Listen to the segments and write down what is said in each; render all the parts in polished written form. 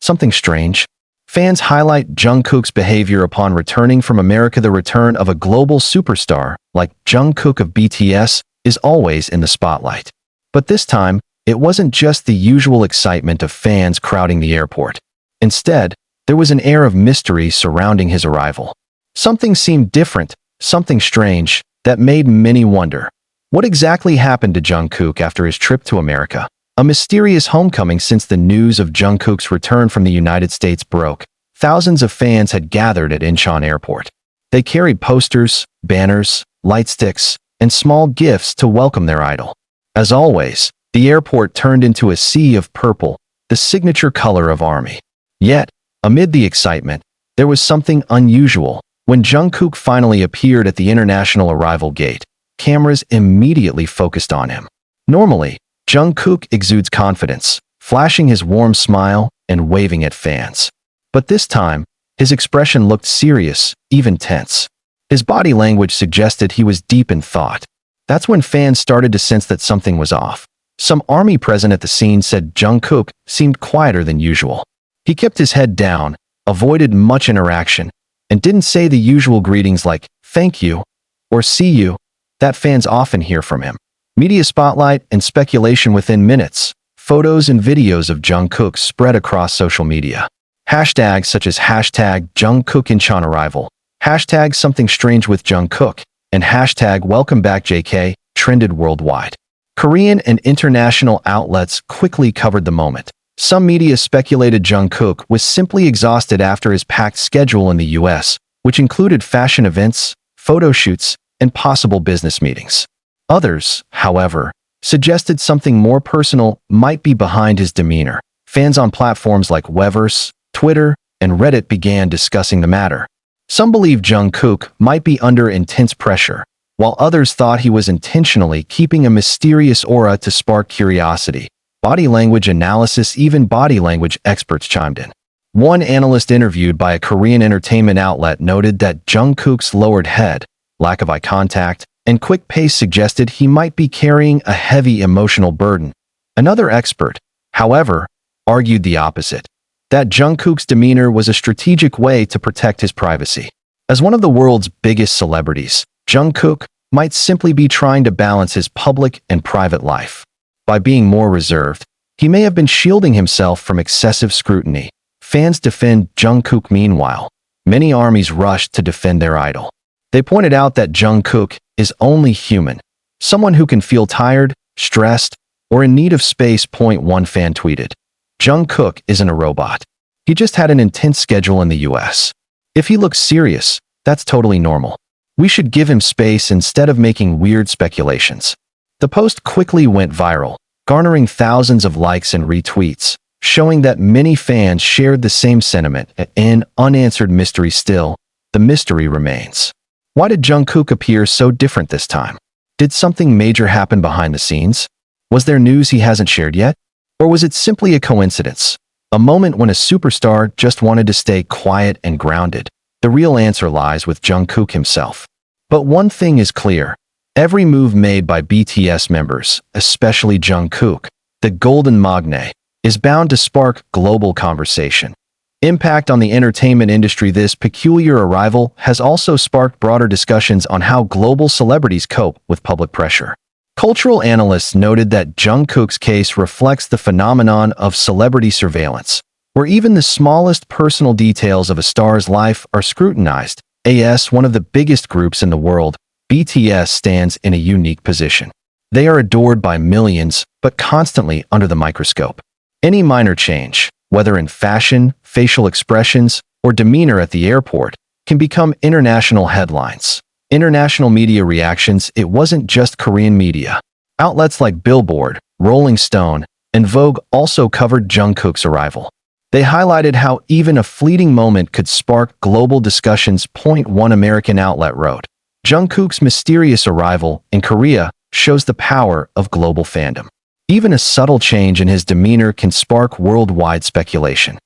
something strange. Fans highlight Jungkook's behavior upon returning from America. The return of a global superstar, like Jungkook of BTS, is always in the spotlight. But this time, it wasn't just the usual excitement of fans crowding the airport. Instead, there was an air of mystery surrounding his arrival. Something seemed different, something strange, that made many wonder. What exactly happened to Jungkook after his trip to America? A mysterious homecoming. Since the news of Jungkook's return from the United States broke, thousands of fans had gathered at Incheon Airport. They carried posters, banners, light sticks, and small gifts to welcome their idol. As always, the airport turned into a sea of purple, the signature color of ARMY. Yet, amid the excitement, there was something unusual. When Jungkook finally appeared at the international arrival gate, cameras immediately focused on him. Normally, Jungkook exudes confidence, flashing his warm smile and waving at fans. But this time, his expression looked serious, even tense. His body language suggested he was deep in thought. That's when fans started to sense that something was off. Some ARMY present at the scene said Jungkook seemed quieter than usual. He kept his head down, avoided much interaction, and didn't say the usual greetings like "thank you" or "see you" that fans often hear from him. Media spotlight and speculation within minutes. Photos and videos of Jungkook spread across social media. Hashtags such as hashtag Jungkook Incheon arrival, hashtag something strange with Jungkook, and hashtag welcome back JK trended worldwide. Korean and international outlets quickly covered the moment. Some media speculated Jungkook was simply exhausted after his packed schedule in the US, which included fashion events, photo shoots, and possible business meetings. Others, however, suggested something more personal might be behind his demeanor. Fans on platforms like Weverse, Twitter, and Reddit began discussing the matter. Some believed Jungkook might be under intense pressure, while others thought he was intentionally keeping a mysterious aura to spark curiosity. Body language analysis. Even body language experts chimed in. One analyst interviewed by a Korean entertainment outlet noted that Jungkook's lowered head, lack of eye contact, and quick pace suggested he might be carrying a heavy emotional burden. Another expert, however, argued the opposite, that Jungkook's demeanor was a strategic way to protect his privacy. As one of the world's biggest celebrities, Jungkook might simply be trying to balance his public and private life. By being more reserved, he may have been shielding himself from excessive scrutiny. Fans defend Jungkook. Meanwhile, many armies rushed to defend their idol. They pointed out that Jungkook is only human, someone who can feel tired, stressed, or in need of space. One fan tweeted, "Jungkook isn't a robot. He just had an intense schedule in the US. If he looks serious, that's totally normal. We should give him space instead of making weird speculations." The post quickly went viral, garnering thousands of likes and retweets, showing that many fans shared the same sentiment. An unanswered mystery. Still, the mystery remains. Why did Jungkook appear so different this time? Did something major happen behind the scenes? Was there news he hasn't shared yet? Or was it simply a coincidence? A moment when a superstar just wanted to stay quiet and grounded? The real answer lies with Jungkook himself. But one thing is clear. Every move made by BTS members, especially Jungkook, the golden maknae, is bound to spark global conversation. Impact on the entertainment industry. This peculiar arrival has also sparked broader discussions on how global celebrities cope with public pressure. Cultural analysts noted that Jungkook's case reflects the phenomenon of celebrity surveillance, where even the smallest personal details of a star's life are scrutinized. As one of the biggest groups in the world, BTS stands in a unique position. They are adored by millions, but constantly under the microscope. Any minor change, whether in fashion, facial expressions, or demeanor at the airport, can become international headlines. International media reactions. It wasn't just Korean media. Outlets like Billboard, Rolling Stone, and Vogue also covered Jungkook's arrival. They highlighted how even a fleeting moment could spark global discussions. One American outlet wrote, "Jungkook's mysterious arrival in Korea shows the power of global fandom. Even a subtle change in his demeanor can spark worldwide speculation."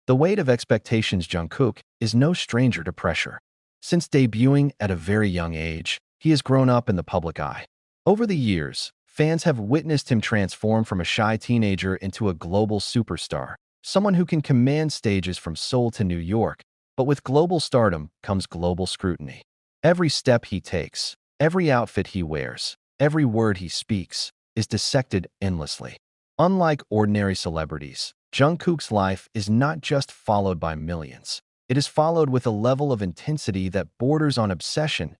The weight of expectations. Jungkook is no stranger to pressure. Since debuting at a very young age, he has grown up in the public eye. Over the years, fans have witnessed him transform from a shy teenager into a global superstar, someone who can command stages from Seoul to New York, but with global stardom comes global scrutiny. Every step he takes, every outfit he wears, every word he speaks is dissected endlessly. Unlike ordinary celebrities, Jungkook's life is not just followed by millions. It is followed with a level of intensity that borders on obsession.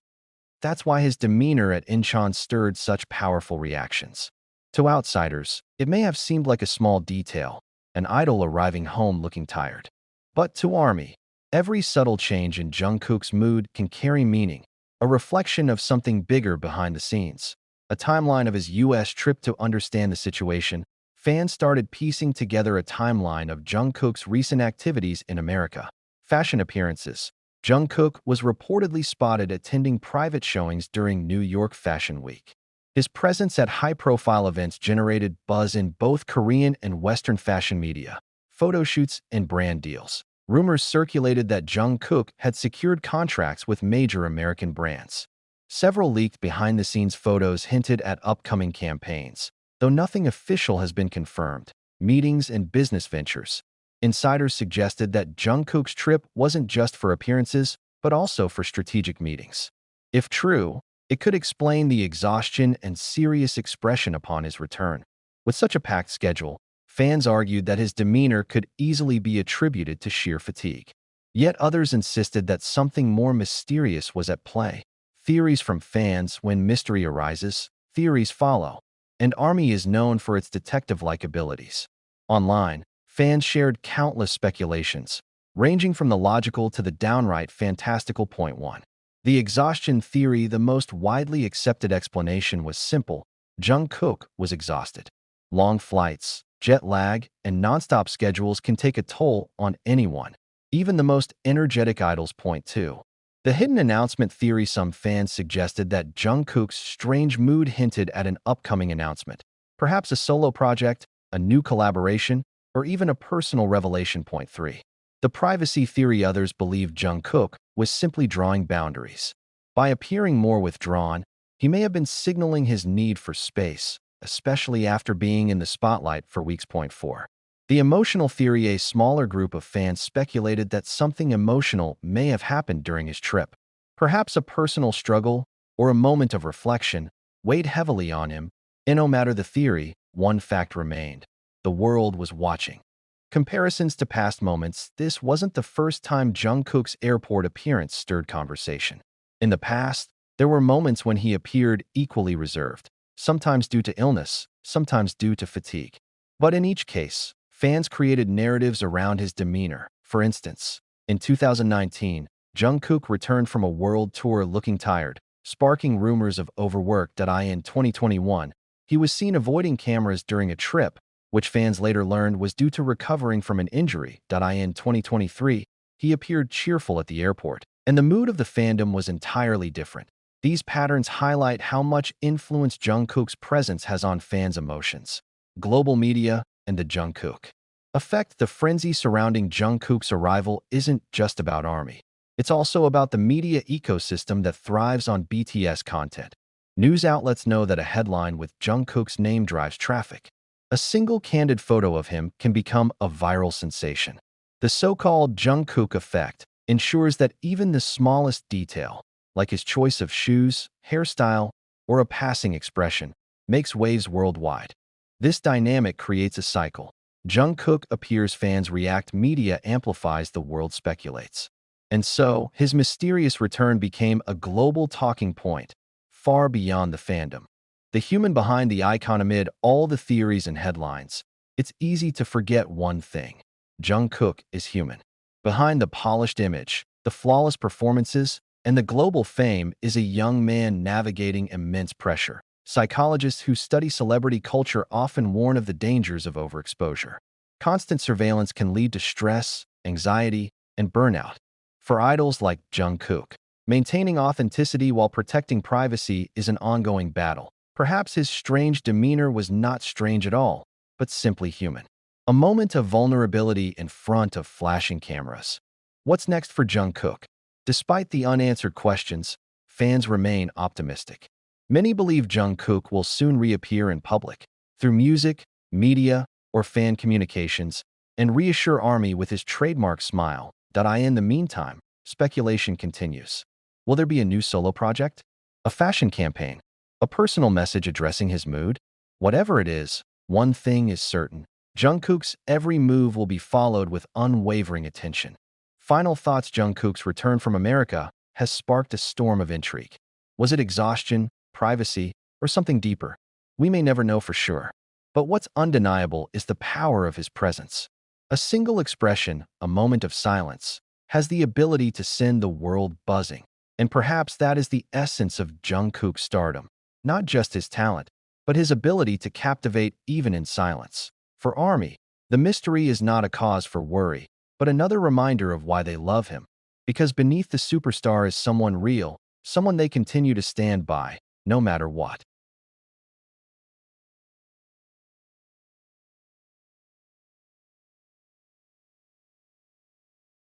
That's why his demeanor at Incheon stirred such powerful reactions. To outsiders, it may have seemed like a small detail, an idol arriving home looking tired. But to ARMY, every subtle change in Jungkook's mood can carry meaning, a reflection of something bigger behind the scenes. A timeline of his US trip. To understand the situation, fans started piecing together a timeline of Jungkook's recent activities in America. Fashion appearances. Jungkook was reportedly spotted attending private showings during New York Fashion Week. His presence at high-profile events generated buzz in both Korean and Western fashion media, photo shoots, and brand deals. Rumors circulated that Jungkook had secured contracts with major American brands. Several leaked behind-the-scenes photos hinted at upcoming campaigns, though nothing official has been confirmed. Meetings and business ventures. Insiders suggested that Jungkook's trip wasn't just for appearances, but also for strategic meetings. If true, it could explain the exhaustion and serious expression upon his return. With such a packed schedule, fans argued that his demeanor could easily be attributed to sheer fatigue. Yet others insisted that something more mysterious was at play. Theories from fans. When mystery arises, theories follow, and ARMY is known for its detective-like abilities. Online, fans shared countless speculations, ranging from the logical to the downright fantastical. Point 1. The exhaustion theory. The most widely accepted explanation was simple: Jungkook was exhausted. Long flights, jet lag, and nonstop schedules can take a toll on anyone, even the most energetic idols. Point 2. The hidden announcement theory. Some fans suggested that Jungkook's strange mood hinted at an upcoming announcement, perhaps a solo project, a new collaboration, or even a personal revelation. Point 3. The privacy theory. Others believed Jungkook was simply drawing boundaries. By appearing more withdrawn, he may have been signaling his need for space, especially after being in the spotlight for weeks. Point 4. The emotional theory. A smaller group of fans speculated that something emotional may have happened during his trip. Perhaps a personal struggle or a moment of reflection weighed heavily on him. And no matter the theory, one fact remained: the world was watching. Comparisons to past moments. This wasn't the first time Jungkook's airport appearance stirred conversation. In the past, there were moments when he appeared equally reserved, sometimes due to illness, sometimes due to fatigue. But in each case, fans created narratives around his demeanor. For instance, in 2019, Jungkook returned from a world tour looking tired, sparking rumors of overwork. In 2021, he was seen avoiding cameras during a trip, which fans later learned was due to recovering from an injury. In 2023, he appeared cheerful at the airport, and the mood of the fandom was entirely different. These patterns highlight how much influence Jungkook's presence has on fans' emotions. Global media and the Jungkook effect. The frenzy surrounding Jungkook's arrival isn't just about ARMY. It's also about the media ecosystem that thrives on BTS content. News outlets know that a headline with Jungkook's name drives traffic. A single candid photo of him can become a viral sensation. The so-called Jungkook effect ensures that even the smallest detail, like his choice of shoes, hairstyle, or a passing expression, makes waves worldwide. This dynamic creates a cycle. Jungkook appears, fans react, media amplifies, the world speculates. And so, his mysterious return became a global talking point, far beyond the fandom. The human behind the icon. Amid all the theories and headlines, it's easy to forget one thing: Jungkook is human. Behind the polished image, the flawless performances, and the global fame is a young man navigating immense pressure. Psychologists who study celebrity culture often warn of the dangers of overexposure. Constant surveillance can lead to stress, anxiety, and burnout. For idols like Jungkook, maintaining authenticity while protecting privacy is an ongoing battle. Perhaps his strange demeanor was not strange at all, but simply human. A moment of vulnerability in front of flashing cameras. What's next for Jungkook? Despite the unanswered questions, fans remain optimistic. Many believe Jungkook will soon reappear in public, through music, media, or fan communications, and reassure ARMY with his trademark smile. In the meantime, speculation continues. Will there be a new solo project? A fashion campaign? A personal message addressing his mood? Whatever it is, one thing is certain. Jungkook's every move will be followed with unwavering attention. Final thoughts. Jungkook's return from America has sparked a storm of intrigue. Was it exhaustion, privacy, or something deeper? We may never know for sure. But what's undeniable is the power of his presence. A single expression, a moment of silence, has the ability to send the world buzzing. And perhaps that is the essence of Jungkook's stardom. Not just his talent, but his ability to captivate even in silence. For ARMY, the mystery is not a cause for worry, but another reminder of why they love him. Because beneath the superstar is someone real, someone they continue to stand by, no matter what.